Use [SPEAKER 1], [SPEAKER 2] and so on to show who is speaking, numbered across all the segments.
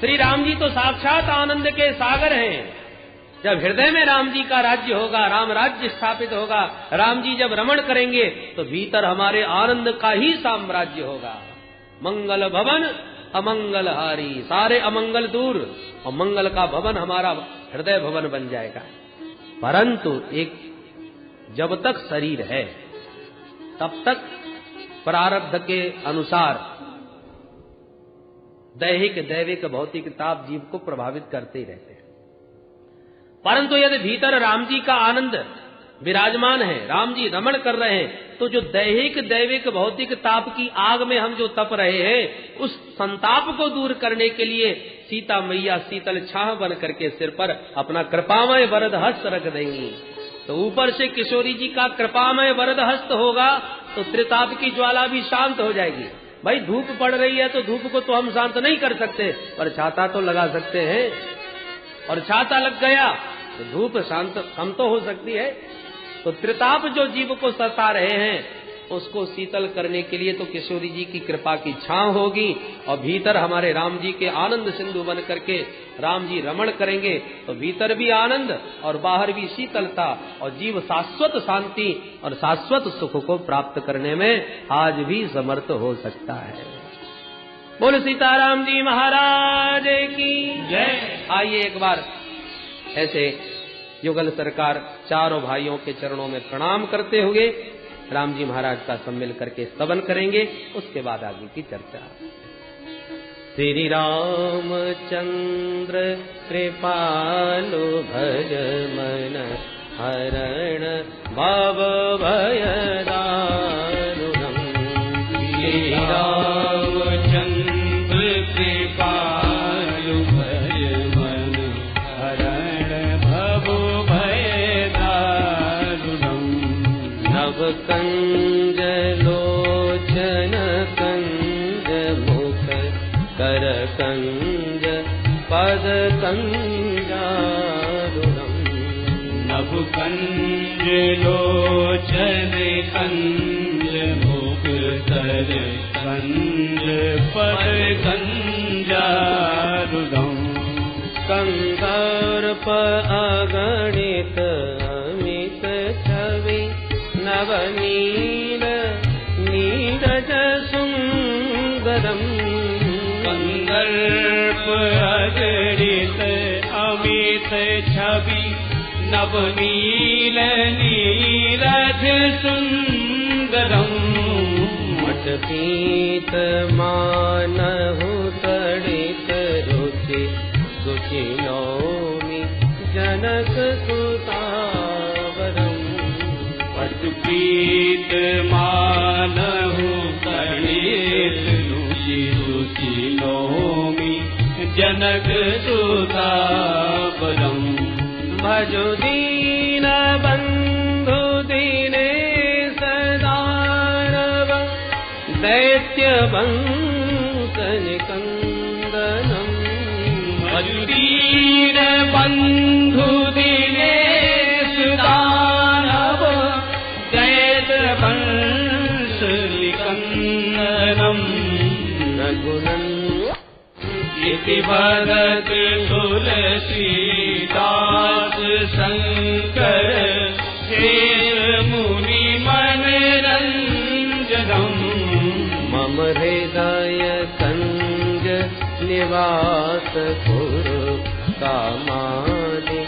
[SPEAKER 1] श्री राम जी तो साक्षात आनंद के सागर हैं। जब हृदय में राम जी का राज्य होगा, राम राज्य स्थापित होगा, राम जी जब रमण करेंगे तो भीतर हमारे आनंद का ही साम्राज्य होगा। मंगल भवन अमंगल हारी, सारे अमंगल दूर और मंगल का भवन हमारा हृदय भवन बन जाएगा। परंतु एक जब तक शरीर है तब तक प्रारब्ध के अनुसार दैहिक दैविक भौतिक ताप जीव को प्रभावित करते ही रहते हैं। परंतु यदि भीतर राम जी का आनंद विराजमान है, राम जी रमण कर रहे हैं, तो जो दैहिक दैविक भौतिक ताप की आग में हम जो तप रहे हैं, उस संताप को दूर करने के लिए सीता मैया शीतल छाह बन करके सिर पर अपना कृपामय वरद हस्त रख देंगी। तो ऊपर से किशोरी जी का कृपामय वरद हस्त होगा तो त्रिताप की ज्वाला भी शांत हो जाएगी। भाई धूप पड़ रही है तो धूप को तो हम शांत नहीं कर सकते, पर छाता तो लगा सकते हैं, और छाता लग गया तो धूप शांत कम तो हो सकती है। तो त्रिताप जो जीव को सता रहे हैं उसको शीतल करने के लिए तो किशोरी जी की कृपा की छांव होगी, और भीतर हमारे राम जी के आनंद सिंधु बन करके राम जी रमण करेंगे तो भीतर भी आनंद और बाहर भी शीतलता, और जीव शाश्वत शांति और शाश्वत सुख को प्राप्त करने में आज भी समर्थ हो सकता है। बोल सीताराम जी महाराज की जय। आइए एक बार ऐसे युगल सरकार चारों भाइयों के चरणों में प्रणाम करते हुए राम जी महाराज का सम्मिल करके स्तवन करेंगे, उसके बाद आगे की चर्चा। श्री रामचंद्र कृपालु भज मन हरण भव भय दारुणम्। श्री रामचंद्र कृपालु भज मन हरण भव भय दारुणम्। नव कंज लोचन कंज मुख कर कंज पद कंजारुणम्। नभ कंज लोचन कंज मुख कर कंज पद कंजारुणम्। कंदर्प अगणित अमित छवि नवनील नीरज सुंदरम्। कंदर्प अगणित अमित छवि नवनील नीरज सुंदरम्। मटपीत मानहु तड़ित रुचि सुचि नौमि जनक सुतावरम्। पटपीत मानहु तड़ित रुचि सुचि नौमि जनक सुतावरम्। भजो दीन बंधु दीनेश दानव दैत्य वंश निकंदनम्। भजो दीन बंधु दीनेश दानव दैत्य वंश निकंदनम्। रघुनंदन इति भरत तुलसीदास शंकर शेष मुनि मनरंजनम्। मम हृदय कंज निवास कुरु कामादि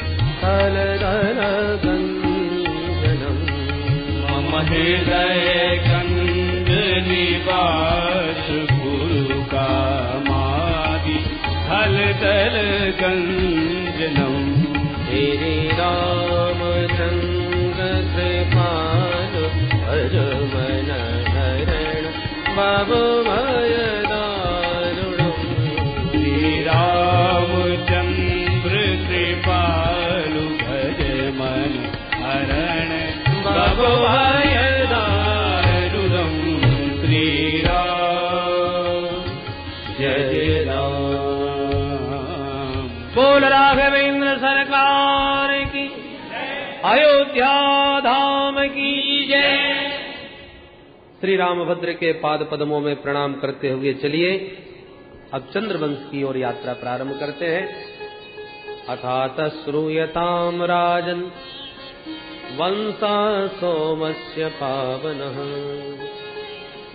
[SPEAKER 1] हलधर गंजनम्। मम हृदय कंज निवास कुरु कामादि हलधर गंजनम्। श्री रामचंद्र कृपालु भज मन हरण भव भय दारुणम्। श्री रामचंद्र कृपालु भज मन हरण भव भय दारुणम्। श्री राम जय राम। बोल राघवेंद्र सरकार की, अयोध्या धाम की जय। श्री रामभद्र के पाद पद्मों में प्रणाम करते हुए चलिए अब चंद्रवंश की ओर यात्रा प्रारंभ करते हैं। अथात श्रूयताम राजन वंशा सोमस्य पावनः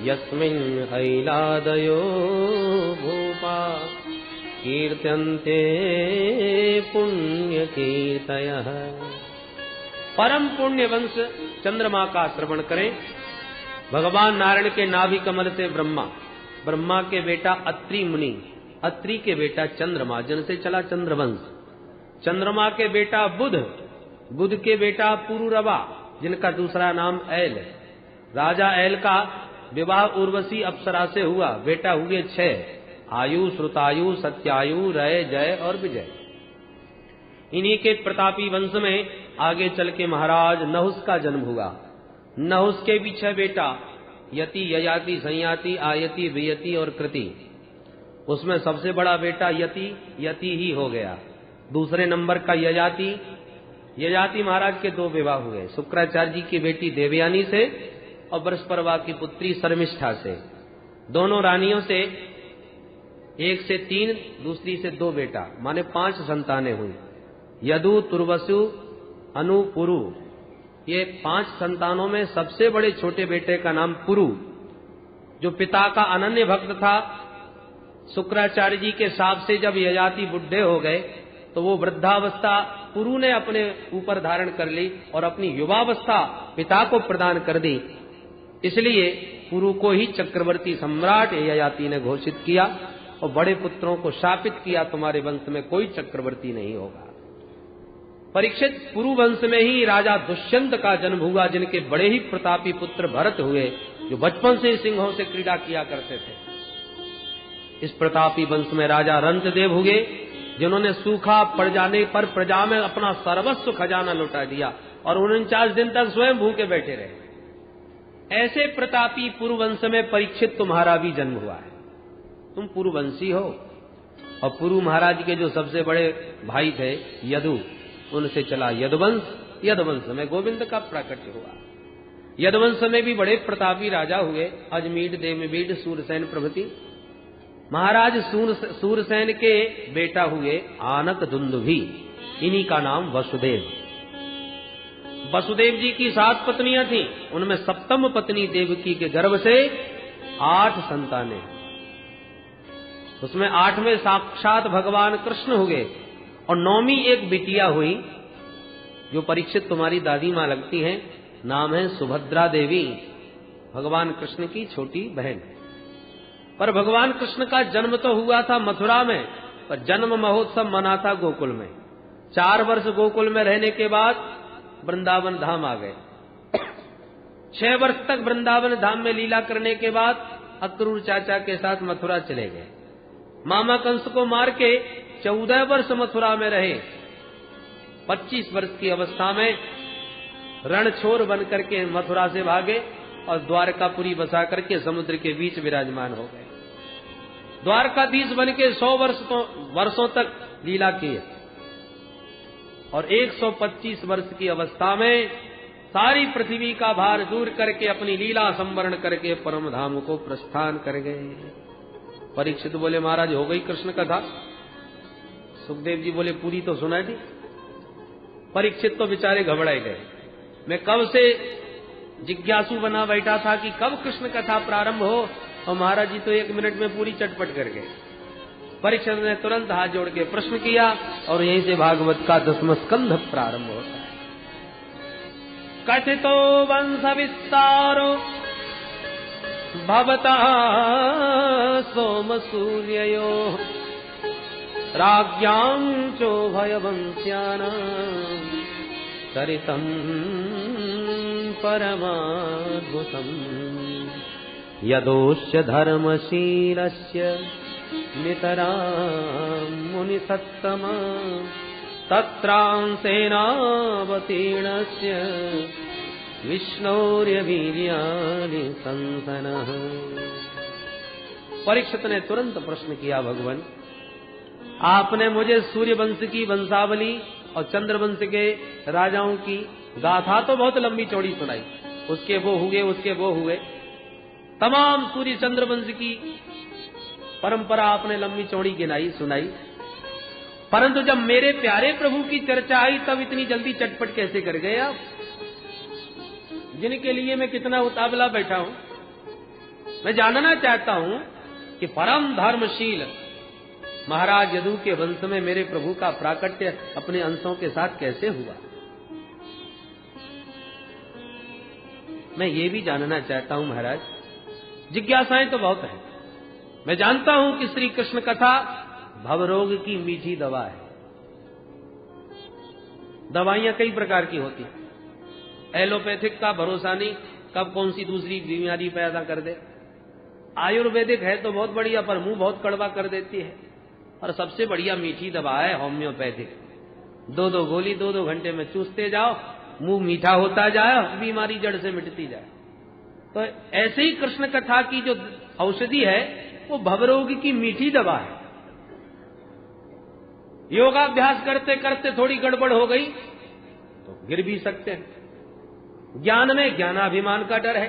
[SPEAKER 1] यस्मिन् ऐलादयो भूपा कीर्त्यन्ते पुण्य कीर्तयः। परम पुण्य वंश चंद्रमा का श्रवण करें। भगवान नारायण के नाभि कमल से ब्रह्मा के बेटा अत्रि मुनि, अत्रि के बेटा चंद्रमा, जिनसे चला चंद्रवंश। चंद्रमा के बेटा बुध के बेटा पुरुरवा, जिनका दूसरा नाम ऐल। राजा ऐल का विवाह उर्वशी अप्सरा से हुआ। बेटा हुए 6, आयु, श्रुतायु, सत्यायु, रय, जय और विजय। इन्हीं के प्रतापी वंश में आगे चल के महाराज नहुस का जन्म हुआ। नहुस के भी 6 बेटा, यति, ययाति, संयाति, आयति, वियति और कृति। उसमें सबसे बड़ा बेटा यति ही हो गया। दूसरे नंबर का ययाति महाराज के 2 विवाह हुए, शुक्राचार्य जी की बेटी देवयानी से और बृहस्पति की पुत्री शर्मिष्ठा से। दोनों रानियों से एक से 3, दूसरी से 2 बेटा, माने 5 संतानें हुई। यदु, तुर्वसु, अनु, पुरु, ये 5 संतानों में सबसे बड़े छोटे बेटे का नाम पुरु, जो पिता का अनन्य भक्त था। शुक्राचार्य जी के शाप से जब ययाति बुढ़े हो गए तो वो वृद्धावस्था पुरु ने अपने ऊपर धारण कर ली और अपनी युवावस्था पिता को प्रदान कर दी। इसलिए पुरु को ही चक्रवर्ती सम्राट ययाति ने घोषित किया और बड़े पुत्रों को शापित किया, तुम्हारे वंश में कोई चक्रवर्ती नहीं होगा। परीक्षित पुरु वंश में ही राजा दुष्यंत का जन्म हुआ, जिनके बड़े ही प्रतापी पुत्र भरत हुए, जो बचपन से सिंहों से क्रीड़ा किया करते थे। इस प्रतापी वंश में राजा रंतदेव हुए, जिन्होंने सूखा पड़ जाने पर प्रजा में अपना सर्वस्व खजाना लुटा दिया और 49 दिन तक स्वयं भूखे बैठे रहे। ऐसे प्रतापी पुरुवंश में परीक्षित तुम्हारा भी जन्म हुआ है। तुम पुरुवंशी हो। और पुरु महाराज के जो सबसे बड़े भाई थे यदु, उनसे चला यदुवंश। यदुवंश में गोविंद का प्राकट्य हुआ। यदुवंश में भी बड़े प्रतापी राजा हुए, अजमीड, देवमीड, सूरसेन प्रभृति। महाराज सूरसेन के बेटा हुए आनक दुंदुभी, इन्हीं का नाम वसुदेव। वसुदेव जी की 7 पत्नियां थीं, उनमें सप्तम पत्नी देवकी के गर्भ से 8 संतानें। उसमें 8वें साक्षात भगवान कृष्ण हुए और 9वीं एक बिटिया हुई, जो परीक्षित तुम्हारी दादी मां लगती हैं। नाम है सुभद्रा देवी, भगवान कृष्ण की छोटी बहन। पर भगवान कृष्ण का जन्म तो हुआ था मथुरा में, पर जन्म महोत्सव मना था गोकुल में। 4 वर्ष गोकुल में रहने के बाद वृंदावन धाम आ गए। 6 वर्ष तक वृंदावन धाम में लीला करने के बाद अक्रूर चाचा के साथ मथुरा चले गए। मामा कंस को मार के 14 वर्ष मथुरा में रहे। 25 वर्ष की अवस्था में रणछोर बन करके मथुरा से भागे और द्वारकापुरी बसा करके समुद्र के बीच विराजमान हो गए। द्वारकाधीश बन के 100 वर्षों तक लीला किए और 125 वर्ष की अवस्था में सारी पृथ्वी का भार दूर करके अपनी लीला संवरण करके परम धाम को प्रस्थान कर गए। परीक्षित बोले, महाराज हो गई कृष्ण कथा? सुखदेव जी बोले, पूरी तो सुना दी। परीक्षित तो बेचारे घबराए गए। मैं कब से जिज्ञासु बना बैठा था कि कब कृष्ण कथा प्रारंभ हो, और महाराज जी तो 1 मिनट में पूरी चटपट कर गए। परीक्षित ने तुरंत हाथ जोड़ के प्रश्न किया और यहीं से भागवत का 10वां स्कंध प्रारंभ होता है। कथितो वंश विस्तारो भवतः सोम सूर्ययो राज्ञां चोभयवंश्यानां चरितं परमाद्भुतम् यदोश्च धर्मशीलस्य नितरां मुनिसत्तमा तत्रांसेनावतीर्णस्य विष्णोर्यवीर्याणि संसनः। परीक्षित ने तुरंत प्रश्न किया, भगवान आपने मुझे सूर्य वंश की वंशावली और चंद्र वंश के राजाओं की गाथा तो बहुत लंबी चौड़ी सुनाई, उसके वो हुए, उसके वो हुए, तमाम सूर्य चंद्र वंश की परंपरा आपने लंबी चौड़ी गिनाई सुनाई, परंतु जब मेरे प्यारे प्रभु की चर्चा आई तब इतनी जल्दी चटपट कैसे कर गए आप, जिनके लिए मैं कितना उतावला बैठा हूं। मैं जानना चाहता हूं कि परम धर्मशील महाराज यदु के वंश में मेरे प्रभु का प्राकट्य अपने अंशों के साथ कैसे हुआ। मैं ये भी जानना चाहता हूं महाराज, जिज्ञासाएं तो बहुत हैं। मैं जानता हूं कि श्री कृष्ण कथा भवरोग की मीठी दवा है। दवाइयां कई प्रकार की होती हैं। एलोपैथिक का भरोसा नहीं, कब कौन सी दूसरी बीमारी पैदा कर दे। आयुर्वेदिक है तो बहुत बढ़िया, पर मुंह बहुत कड़वा कर देती है। और सबसे बढ़िया मीठी दवा है होम्योपैथिक। 2-2 गोली 2-2 घंटे में चूसते जाओ, मुंह मीठा होता जाए, बीमारी जड़ से मिटती जाए। तो ऐसे ही कृष्ण कथा की जो औषधि है वो भवरोग की मीठी दवा है। योगाभ्यास करते करते थोड़ी गड़बड़ हो गई तो गिर भी सकते हैं। ज्ञान में ज्ञानाभिमान का डर है,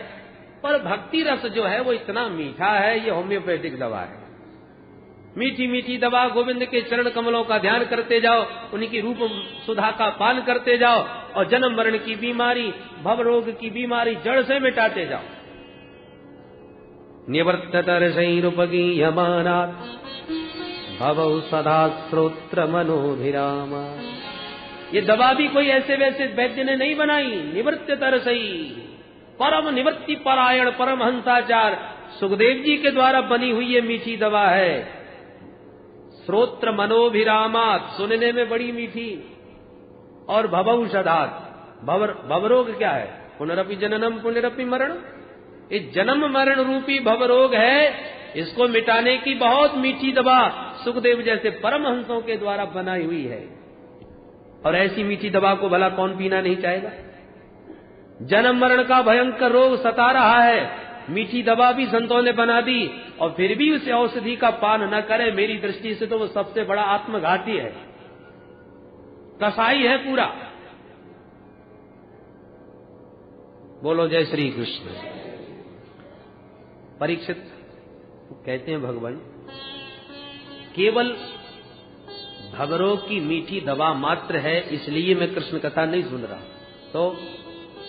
[SPEAKER 1] पर भक्ति रस जो है वो इतना मीठा है, ये होम्योपैथिक दवा है। मीठी मीठी दवा, गोविंद के चरण कमलों का ध्यान करते जाओ, उनकी रूप सुधा का पान करते जाओ, और जन्म मरण की बीमारी, भवरोग की बीमारी जड़ से मिटाते जाओ। निवर्ततरसैरुपगीयमानात् भवौ सदा श्रोत्र मनोभिरामा। ये दवा भी कोई ऐसे वैसे वैद्य ने नहीं बनाई। निवर्ततरसई, परम निवृत्ति परायण परमहंसाचार सुखदेव जी के द्वारा बनी हुई ये मीठी दवा है। श्रोत्र मनोभिरामात, सुनने में बड़ी मीठी। और भवौषधात्, भवरोग क्या है? पुनरपि जननम पुनरपि मरण। ये जन्म मरण रूपी भवरोग है, इसको मिटाने की बहुत मीठी दवा सुखदेव जैसे परमहंसों के द्वारा बनाई हुई है। और ऐसी मीठी दवा को भला कौन पीना नहीं चाहेगा। जन्म मरण का भयंकर रोग सता रहा है, मीठी दवा भी संतों ने बना दी, और फिर भी उस औषधि का पान न करे, मेरी दृष्टि से तो वो सबसे बड़ा आत्मघाती है, कसाई है पूरा। बोलो जय श्री कृष्ण। परीक्षित कहते हैं भगवान केवल भवरोग की मीठी दवा मात्र है, इसलिए मैं कृष्ण कथा नहीं सुन रहा। तो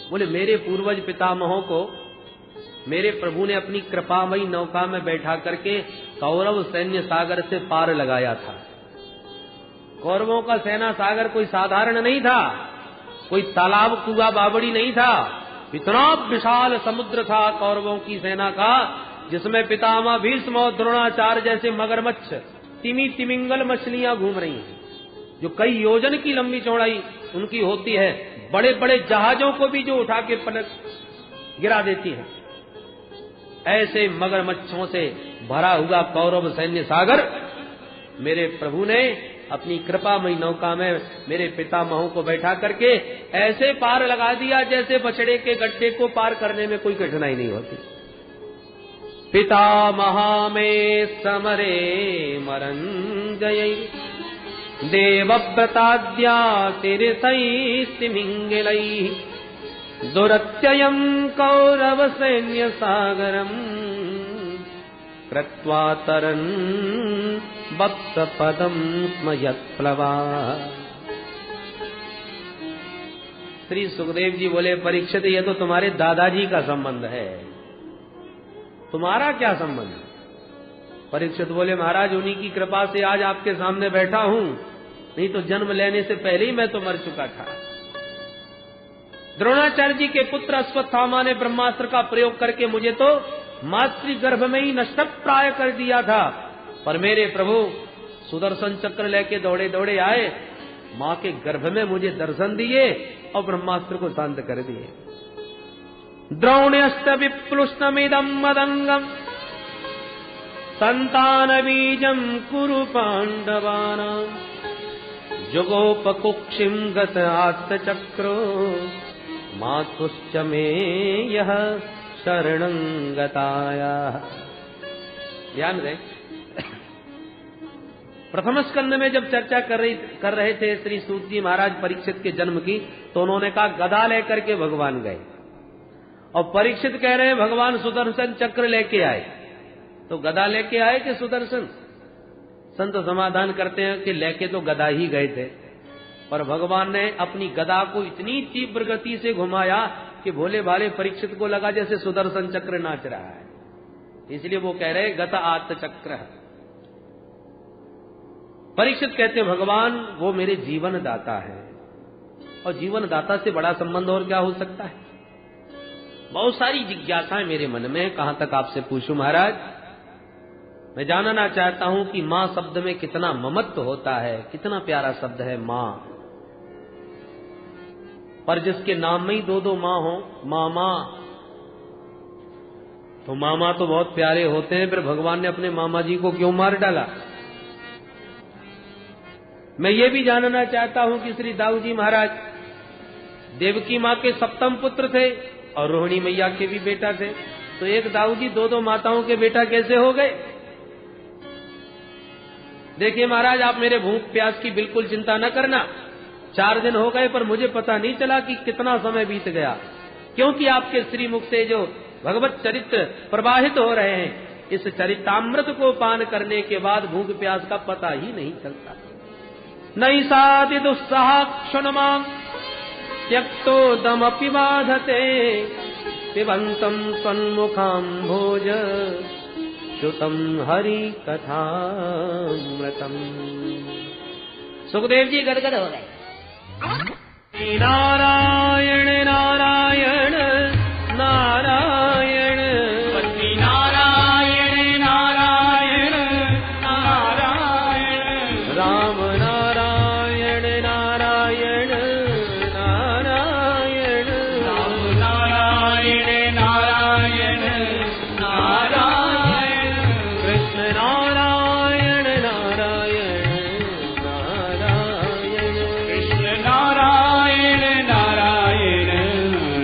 [SPEAKER 1] बोले मेरे पूर्वज पितामहों को मेरे प्रभु ने अपनी कृपामयी नौका में बैठा करके कौरव सैन्य सागर से पार लगाया था। कौरवों का सेना सागर कोई साधारण नहीं था, कोई तालाब कुआ बावड़ी नहीं था। इतना विशाल समुद्र था कौरवों की सेना का, जिसमें पितामह भीष्म और द्रोणाचार्य जैसे मगरमच्छ, तिमी तिमिंगल मछलियां घूम रही हैं, जो कई योजन की लंबी चौड़ाई उनकी होती है। बड़े बड़े जहाजों को भी जो उठा के पलट गिरा देती है। ऐसे मगरमच्छों से भरा हुआ कौरव सैन्य सागर मेरे प्रभु ने अपनी कृपामयी नौका में मेरे पितामहों को बैठा करके ऐसे पार लगा दिया जैसे बछड़े के गड्ढे को पार करने में कोई कठिनाई नहीं होती। पितामहा में समरे मरंजय देवव्रताद्या तिरसैस्तिमिंगिलैः दुरत्ययम् कौरव सैन्य सागरम् कृत्वा तरन् वत्सपदम् स्म यत्प्लवा। श्री सुखदेव जी बोले परीक्षित, ये तो तुम्हारे दादाजी का संबंध है, तुम्हारा क्या संबंध? परीक्षित बोले महाराज उन्हीं की कृपा से आज आपके सामने बैठा हूं, नहीं तो जन्म लेने से पहले ही मैं तो मर चुका था। द्रोणाचार्य जी के पुत्र अश्वत्थामा ने ब्रह्मास्त्र का प्रयोग करके मुझे तो मातृ गर्भ में ही नष्ट प्राय कर दिया था, पर मेरे प्रभु सुदर्शन चक्र लेके दौड़े दौड़े आए, मां के गर्भ में मुझे दर्शन दिए और ब्रह्मास्त्र को शांत कर दिए। द्रोण्यस्त विप्लुष्टमिदं मदंगम संतान बीजम कुरु पांडवानां जुगोपकुक्षिं गत आत्तचक्रो मातुश्च मे यह शरणं गताया। ध्यान दें, प्रथम स्कंद में जब चर्चा कर रहे थे श्री सूत जी महाराज परीक्षित के जन्म की, तो उन्होंने कहा गदा लेकर के भगवान गए, और परीक्षित कह रहे हैं भगवान सुदर्शन चक्र लेके आए। तो गदा लेके आए कि सुदर्शन? संत समाधान करते हैं कि लेके तो गदा ही गए थे, पर भगवान ने अपनी गदा को इतनी तीव्र गति से घुमाया कि भोले भाले परीक्षित को लगा जैसे सुदर्शन चक्र नाच रहा है। इसलिए वो कह रहे गत आत्म चक्र। परीक्षित कहते हैं भगवान वो मेरे जीवन दाता है, और जीवन दाता से बड़ा संबंध और क्या हो सकता है? बहुत सारी जिज्ञासाएं मेरे मन में, कहां तक आपसे पूछूं महाराज। मैं जानना चाहता हूं कि मां शब्द में कितना ममत्व होता है, कितना प्यारा शब्द है मां। पर जिसके नाम में ही दो दो मां हो, मामा, तो मामा तो बहुत प्यारे होते हैं, फिर भगवान ने अपने मामा जी को क्यों मार डाला? मैं ये भी जानना चाहता हूं कि श्री दाऊ जी महाराज देवकी मां के सप्तम पुत्र थे और रोहिणी मैया के भी बेटा थे, तो एक दाऊ जी दो दो माताओं के बेटा कैसे हो गए? देखिए महाराज, आप मेरे भूख प्यास की बिल्कुल चिंता न करना। 4 दिन हो गए पर मुझे पता नहीं चला कि कितना समय बीत गया, क्योंकि आपके श्रीमुख से जो भगवत चरित्र प्रवाहित हो रहे हैं, इस चरितामृत को पान करने के बाद भूख प्यास का पता ही नहीं चलता। नहीं साधि दुस्साह क्षणमा त्यक्तो दमपि बाधते पिबंतम सन्मुखाम्भोज श्रुतम हरि कथामृतम। सुखदेव जी गदगद हो गए। नारायण नारायण नारायण नारायण नारायण नारायण राम नारायण नारायण नारायण राम नारायण नारायण नारायण कृष्ण नारायण नारायण नारायण कृष्ण नारायण नारायण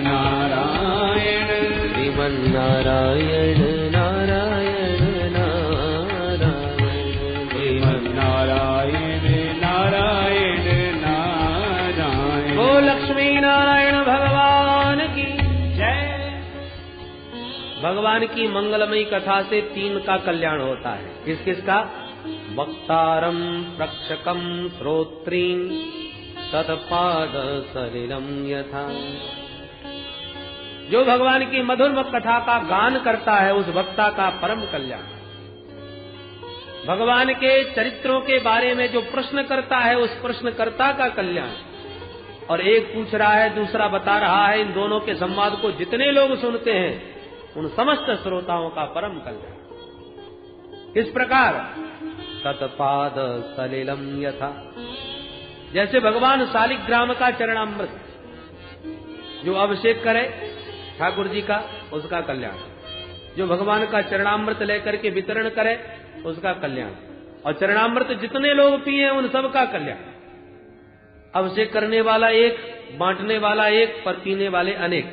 [SPEAKER 1] नारायण श्रीमन नारायण नारायण नारायण श्रीमन नारायण नारायण नारायण। ओ लक्ष्मी नारायण भगवान की जय। भगवान की मंगलमयी कथा से 3 का कल्याण होता है। किस किस का? वक्तारम प्रक्षकम श्रोत्रीं तत्पाद सलिलम यथा। जो भगवान की मधुर कथा का गान करता है उस वक्ता का परम कल्याण। भगवान के चरित्रों के बारे में जो प्रश्न करता है उस प्रश्नकर्ता का कल्याण। और एक पूछ रहा है, दूसरा बता रहा है, इन दोनों के संवाद को जितने लोग सुनते हैं उन समस्त श्रोताओं का परम कल्याण। इस प्रकार तत्पाद सलिलम यथा, जैसे भगवान शालिग्राम का चरणामृत जो अभिषेक करे ठाकुर जी का, उसका कल्याण। जो भगवान का चरणामृत लेकर के वितरण करे उसका कल्याण। और चरणामृत जितने लोग पिए उन सबका कल्याण। अभिषेक करने वाला एक, बांटने वाला एक, पर पीने वाले अनेक।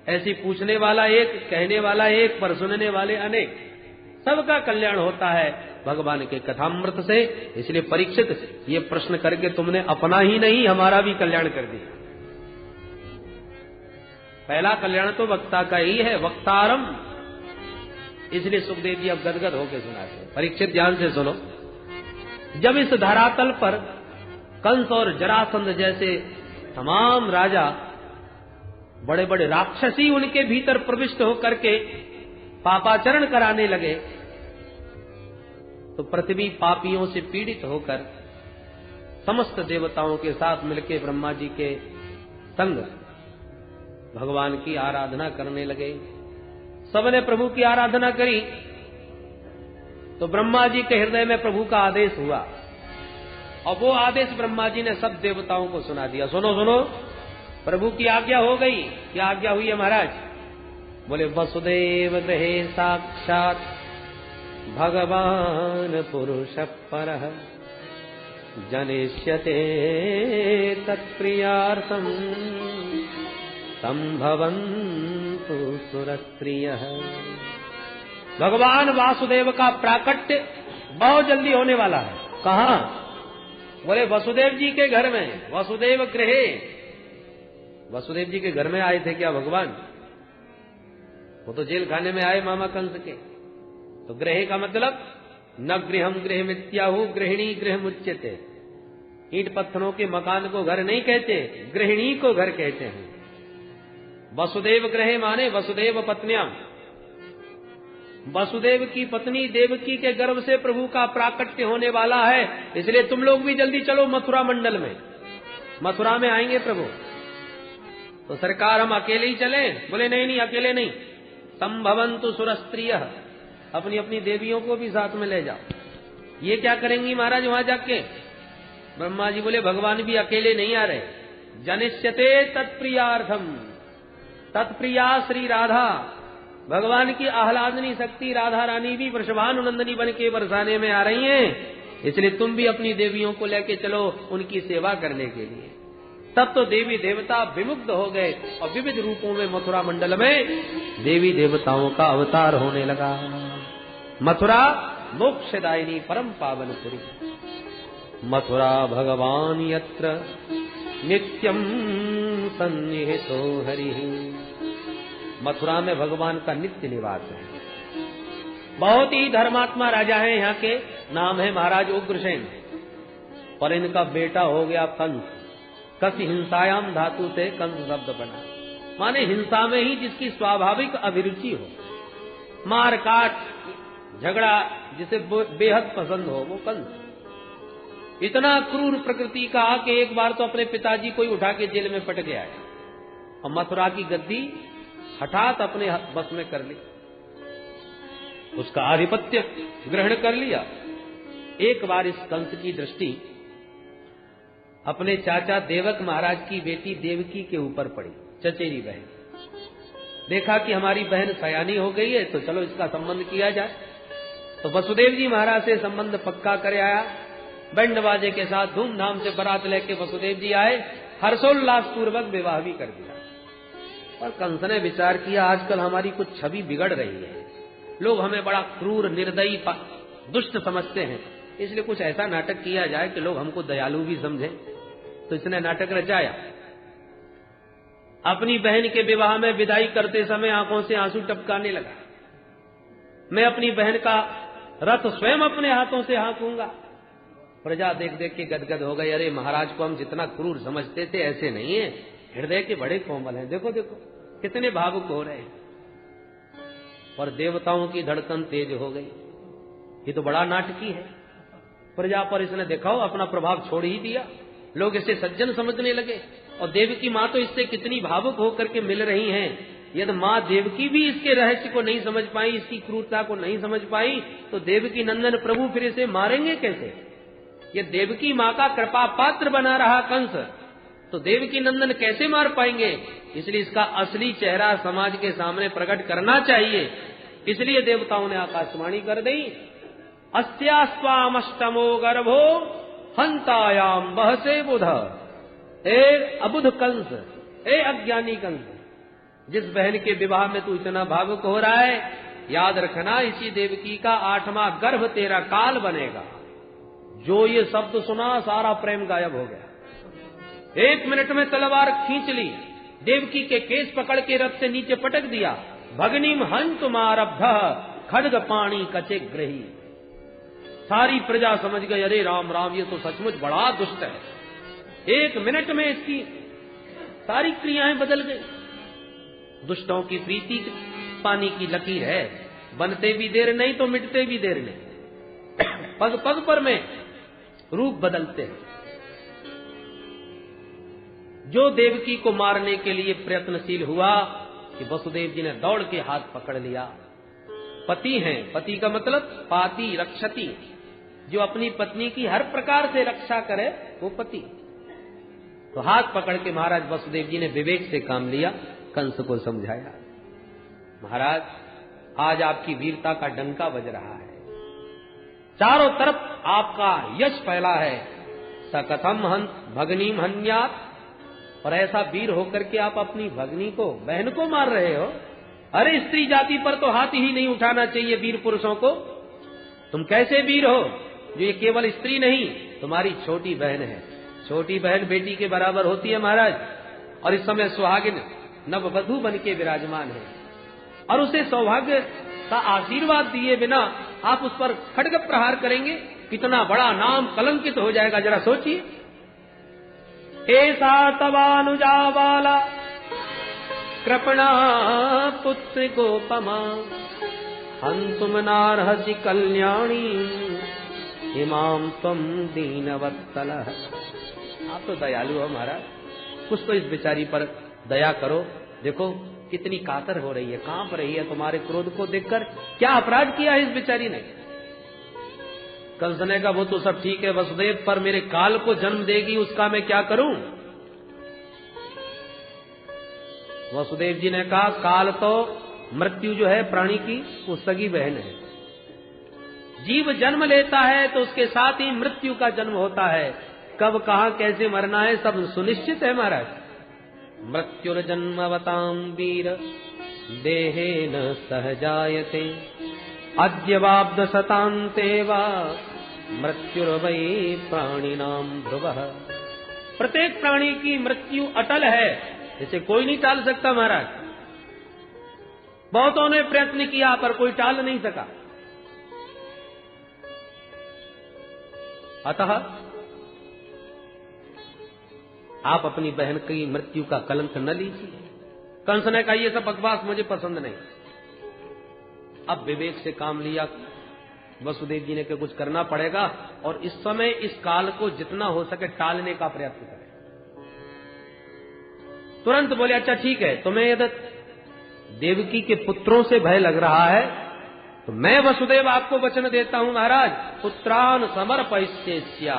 [SPEAKER 1] ऐसी पूछने वाला एक, कहने वाला एक, पर सुनने वाले अनेक। सबका कल्याण होता है भगवान के कथामृत से। इसलिए परीक्षित, ये प्रश्न करके तुमने अपना ही नहीं हमारा भी कल्याण कर दिया। पहला कल्याण तो वक्ता का ही है, वक्तारम। इसलिए सुखदेव जी अब गदगद होकर सुनाते हैं। परीक्षित ध्यान से सुनो। जब इस धरातल पर कंस और जरासंध जैसे तमाम राजा, बड़े बड़े राक्षसी उनके भीतर प्रविष्ट होकर के पापाचरण कराने लगे, तो पृथ्वी पापियों से पीड़ित होकर समस्त देवताओं के साथ मिलकर ब्रह्मा जी के संग भगवान की आराधना करने लगे। सबने प्रभु की आराधना करी तो ब्रह्मा जी के हृदय में प्रभु का आदेश हुआ, और वो आदेश ब्रह्मा जी ने सब देवताओं को सुना दिया। सुनो सुनो, प्रभु की आज्ञा हो गई। क्या आज्ञा हुई है महाराज? बोले वसुदेव गृहे साक्षात भगवान पुरुष परः जनिष्यते तत्प्रियार्थम संभवन्तु सुरस्त्रियः। भगवान वासुदेव का प्राकट्य बहुत जल्दी होने वाला है। कहाँ? बोले वसुदेव जी के घर में। वसुदेव गृहे, वसुदेव जी के घर में आए थे क्या भगवान? वो तो जेल खाने में आए मामा कंस के। तो गृह का मतलब न गृहम गृह मित्याहु गृहिणी गृह मुच्यते। ईंट पत्थरों के मकान को घर नहीं कहते, गृहिणी को घर कहते हैं। वसुदेव गृह माने वसुदेव पत्नियां। वसुदेव की पत्नी देवकी के गर्भ से प्रभु का प्राकट्य होने वाला है, इसलिए तुम लोग भी जल्दी चलो मथुरा मंडल में। मथुरा में आएंगे प्रभु। तो सरकार हम अकेले ही चले? बोले नहीं नहीं, अकेले नहीं। संभवन्तु सुरस्त्रिय, अपनी अपनी देवियों को भी साथ में ले जाओ। ये क्या करेंगी महाराज वहां जाके? ब्रह्मा जी बोले भगवान भी अकेले नहीं आ रहे। जनिष्यते तत्प्रियार्थम, तत्प्रिया श्री राधा, भगवान की आह्लादनी शक्ति राधा रानी भी वृषभानुनंदनी बन के बरसाने में आ रही हैं, इसलिए तुम भी अपनी देवियों को लेके चलो उनकी सेवा करने के लिए। तब तो देवी देवता विमुग्ध हो गए और विविध रूपों में मथुरा मंडल में देवी देवताओं का अवतार होने लगा। मथुरा मोक्षदायिनी परम पावनपुरी, मथुरा भगवान यत्र नित्यम सन्निहितो हरिः। मथुरा में भगवान का नित्य निवास है। बहुत ही धर्मात्मा राजा है यहाँ के, नाम है महाराज उग्रसेन, और इनका बेटा हो गया कंस। कस हिंसायाम धातु से कंस शब्द बना, माने हिंसा में ही जिसकी स्वाभाविक अभिरुचि हो, मार काट झगड़ा जिसे बेहद पसंद हो, वो कंस। इतना क्रूर प्रकृति का कि एक बार तो अपने पिताजी को ही उठा के जेल में पट गया है और मथुरा की गद्दी हठात अपने बस में कर ली, उसका आधिपत्य ग्रहण कर लिया। एक बार इस कंस की दृष्टि अपने चाचा देवक महाराज की बेटी देवकी के ऊपर पड़ी, चचेरी बहन। देखा कि हमारी बहन सयानी हो गई है, तो चलो इसका संबंध किया जाए। तो वसुदेव जी महाराज से संबंध पक्का करे आया। बैंड बाजे के साथ धूमधाम से बारात लेके वसुदेव जी आए, हर्षोल्लास पूर्वक विवाह भी कर दिया। और कंस ने विचार किया आजकल हमारी कुछ छवि बिगड़ रही है, लोग हमें बड़ा क्रूर निर्दयी दुष्ट समझते हैं, इसलिए कुछ ऐसा नाटक किया जाए कि लोग हमको दयालु भी समझें। तो इसने नाटक रचाया। अपनी बहन के विवाह में विदाई करते समय आंखों से आंसू टपकाने लगा। मैं अपनी बहन का रथ स्वयं अपने हाथों से हाँकूंगा। प्रजा देख देख के गदगद हो गई। अरे महाराज को हम जितना क्रूर समझते थे ऐसे नहीं है, हृदय के बड़े कोमल हैं, देखो देखो कितने भावुक हो रहे हैं। और देवताओं की धड़कन तेज हो गई। ये तो बड़ा नाटकी है। प्रजा पर इसने दिखाओ अपना प्रभाव छोड़ ही दिया, लोग इसे सज्जन समझने लगे। और देवकी माँ तो इससे कितनी भावुक होकर के मिल रही हैं। यदि माँ देवकी भी इसके रहस्य को नहीं समझ पाई, इसकी क्रूरता को नहीं समझ पाई, तो देवकी नंदन प्रभु फिर इसे मारेंगे कैसे? ये देवकी माँ का कृपा पात्र बना रहा कंस, तो देवकी नंदन कैसे मार पाएंगे? इसलिए इसका असली चेहरा समाज के सामने प्रकट करना चाहिए। इसलिए देवताओं ने आकाशवाणी कर दी, अस्यास्वामष्टमो गर्भो हंतायाम बहसे बुध। ए अबुध कंस, ए अज्ञानी कंस, जिस बहन के विवाह में तू इतना भावुक हो रहा है, याद रखना इसी देवकी का 8वां गर्भ तेरा काल बनेगा। जो ये शब्द सुना सारा प्रेम गायब हो गया। 1 मिनट में तलवार खींच ली, देवकी के केस पकड़ के रथ से नीचे पटक दिया। भगनीम हंतुमारब्ध खड्ग पाणी कचे ग्रही। सारी प्रजा समझ गई, अरे राम राम, ये तो सचमुच बड़ा दुष्ट है। 1 मिनट में इसकी सारी क्रियाएं बदल गई। दुष्टों की प्रीति पानी की लकीर है, बनते भी देर नहीं तो मिटते भी देर नहीं। पग पग पर में रूप बदलते हैं। जो देवकी को मारने के लिए प्रयत्नशील हुआ कि वसुदेव जी ने दौड़ के हाथ पकड़ लिया। पति हैं, पति का मतलब पाति रक्षति, जो अपनी पत्नी की हर प्रकार से रक्षा करे वो पति। तो हाथ पकड़ के महाराज वसुदेव जी ने विवेक से काम लिया, कंस को समझाया, महाराज आज आपकी वीरता का डंका बज रहा है, चारों तरफ आपका यश फैला है। सकथम हंत भगनीम हन्यात, और ऐसा वीर होकर के आप अपनी भगनी को, बहन को मार रहे हो। अरे स्त्री जाति पर तो हाथ ही नहीं उठाना चाहिए वीर पुरुषों को। तुम कैसे वीर हो जो ये केवल स्त्री नहीं, तुम्हारी छोटी बहन है। छोटी बहन बेटी के बराबर होती है महाराज। और इस समय सुहागिन नववधू बन के विराजमान है और उसे सौभाग्य का आशीर्वाद दिए बिना आप उस पर खड्ग प्रहार करेंगे, कितना बड़ा नाम कलंकित हो जाएगा, जरा सोचिए। ऐसा तवानुजा वाला कृपणा पुत्र गोपमा हंतुम नारहसि कल्याणी इमाम तुम दीनवत्सल। आप तो दयालु हो महाराज, कुछ तो इस बेचारी पर दया करो। देखो कितनी कातर हो रही है, कांप रही है तुम्हारे क्रोध को देखकर। क्या अपराध किया है इस बेचारी ने? कंस ने कहा वो तो सब ठीक है वसुदेव, पर मेरे काल को जन्म देगी, उसका मैं क्या करूं? वसुदेव जी ने कहा काल तो मृत्यु जो है प्राणी की वो सगी बहन है। जीव जन्म लेता है तो उसके साथ ही मृत्यु का जन्म होता है। कब कहां कैसे मरना है सब सुनिश्चित है महाराज। मृत्युर्जन्मवतां वीर देहेन सहजायते अद्यवाब्द शतान्ते वा मृत्युर्वै प्राणिनां ध्रुवः। प्रत्येक प्राणी की मृत्यु अटल है, इसे कोई नहीं टाल सकता महाराज। बहुतों ने प्रयत्न किया पर कोई टाल नहीं सका। अतः आप अपनी बहन की मृत्यु का कलंक न लीजिए। कंस ने कहा ये सब बकवास मुझे पसंद नहीं। अब विवेक से काम लिया वसुदेव जी ने कि कुछ करना पड़ेगा और इस समय इस काल को जितना हो सके टालने का प्रयत्न करें। तुरंत बोले अच्छा ठीक है, तुम्हें यदि देवकी के पुत्रों से भय लग रहा है तो मैं वसुदेव आपको वचन देता हूं महाराज, पुत्रान समर्पयिष्येस्या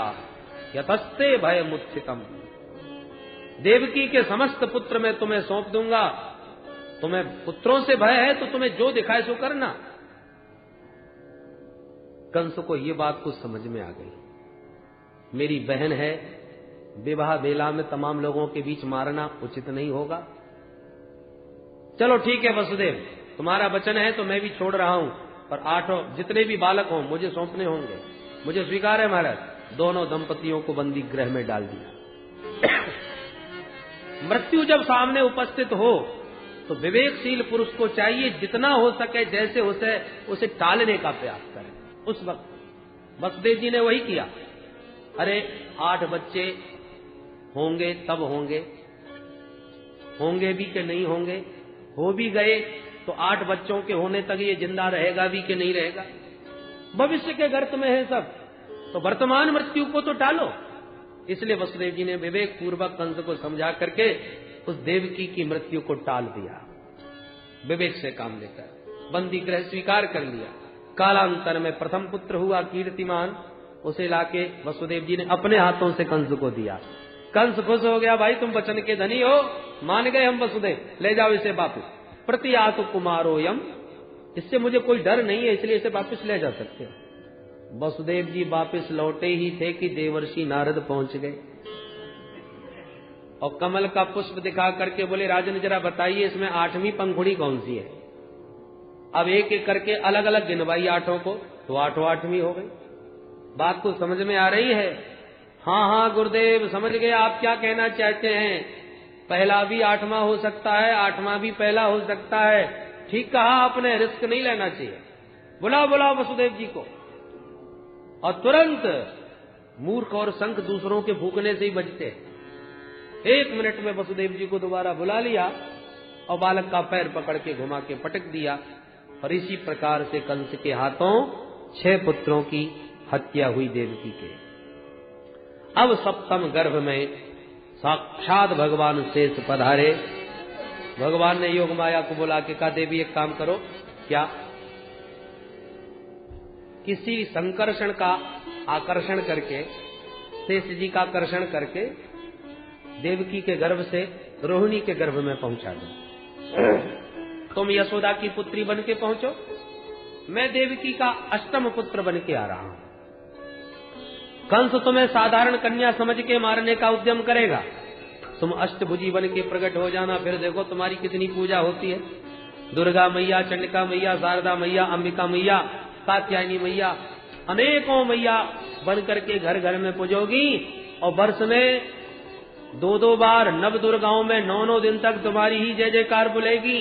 [SPEAKER 1] यतस्ते भय मुत्थितम। देवकी के समस्त पुत्र मैं तुम्हें सौंप दूंगा। तुम्हें पुत्रों से भय है तो तुम्हें जो दिखाए सो करना। कंस को ये बात कुछ समझ में आ गई, मेरी बहन है, विवाह बेला में तमाम लोगों के बीच मारना उचित नहीं होगा। चलो ठीक है वसुदेव, तुम्हारा वचन है तो मैं भी छोड़ रहा हूं, पर 8 जितने भी बालक हों मुझे सौंपने होंगे। मुझे स्वीकार है महाराज। दोनों दंपतियों को बंदी गृह में डाल दिया। मृत्यु जब सामने उपस्थित हो तो विवेकशील पुरुष को चाहिए जितना हो सके जैसे उसे टालने का प्रयास करें। उस वक्त वसुदेव जी ने वही किया। अरे 8 बच्चे होंगे तब होंगे भी कि नहीं होंगे, हो भी गए तो 8 बच्चों के होने तक ये जिंदा रहेगा भी कि नहीं रहेगा। भविष्य के गर्त में है सब, तो वर्तमान मृत्यु को तो टालो। इसलिए वसुदेव जी ने विवेक पूर्वक कंस को समझा करके उस देवकी की मृत्यु को टाल दिया। विवेक से काम लेकर बंदी गृह स्वीकार कर लिया। कालांतर में प्रथम पुत्र हुआ कीर्तिमान, उसे लाके वसुदेव जी ने अपने हाथों से कंस को दिया। कंस खुश हो गया, भाई तुम वचन के धनी हो, मान गए हम वसुदेव, ले जाओ इसे वापस। प्रतियातु कुमारोयम, इससे मुझे कोई डर नहीं है, इसलिए इसे वापस ले जा सकते हो। वसुदेव जी वापस लौटे ही थे कि देवर्षि नारद पहुंच गए और कमल का पुष्प दिखा करके बोले राजन जरा बताइए इसमें 8वीं पंखुड़ी कौन सी है। अब एक एक करके अलग अलग गिनवाई 8 को, तो 8वीं हो गई। बात को समझ में आ रही है? हाँ गुरुदेव समझ गए आप क्या कहना चाहते हैं। पहला भी 8वां हो सकता है, 8वां भी पहला हो सकता है। ठीक कहा आपने, रिस्क नहीं लेना चाहिए। बुलाओ वसुदेव जी को। और तुरंत मूर्ख और शंख दूसरों के भूखने से ही बजते। 1 मिनट में वसुदेव जी को दोबारा बुला लिया और बालक का पैर पकड़ के घुमा के पटक दिया। और इसी प्रकार से कंस के हाथों 6 पुत्रों की हत्या हुई देवकी के। अब 7म गर्भ में साक्षात भगवान शेष पधारे। भगवान ने योग माया को बुला के कहा देवी एक काम करो, क्या किसी संकर्षण का आकर्षण करके, शेष जी का आकर्षण करके देवकी के गर्भ से रोहिणी के गर्भ में पहुंचा दो। तुम यशोदा की पुत्री बन के पहुंचो, मैं देवकी का 8म पुत्र बन के आ रहा हूं। कंस तुम्हें साधारण कन्या समझ के मारने का उद्यम करेगा, तुम अष्टभुजी बन के प्रकट हो जाना, फिर देखो तुम्हारी कितनी पूजा होती है। दुर्गा मैया, चंडिका मैया, शारदा मैया, अंबिका मैया, कात्यायनी मैया, अनेकों मैया बन करके घर घर में पूजोगी और वर्ष में 2-2 बार नव दुर्गाओं में 9-9 दिन तक तुम्हारी ही जय जयकार बुलेगी।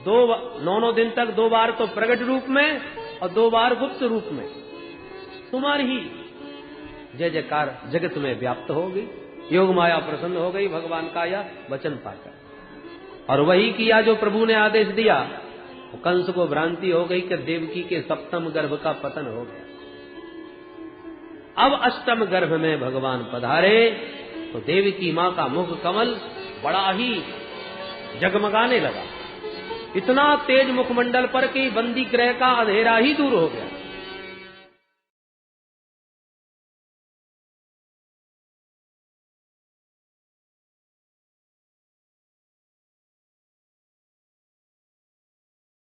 [SPEAKER 1] 9 दिन तक 2 बार तो प्रकट रूप में और 2 बार गुप्त रूप में तुम्हारी ही जय जयकार जगत में व्याप्त हो गई। योग माया प्रसन्न हो गई भगवान का यह वचन पाकर, और वही किया जो प्रभु ने आदेश दिया। कंस को भ्रांति हो गई कि देवकी के सप्तम गर्भ का पतन हो गया। अब अष्टम गर्भ में भगवान पधारे तो देवकी मां का मुख कमल बड़ा ही जगमगाने लगा। इतना तेज मुखमंडल पर कि बंदी ग्रह का अंधेरा ही दूर हो गया।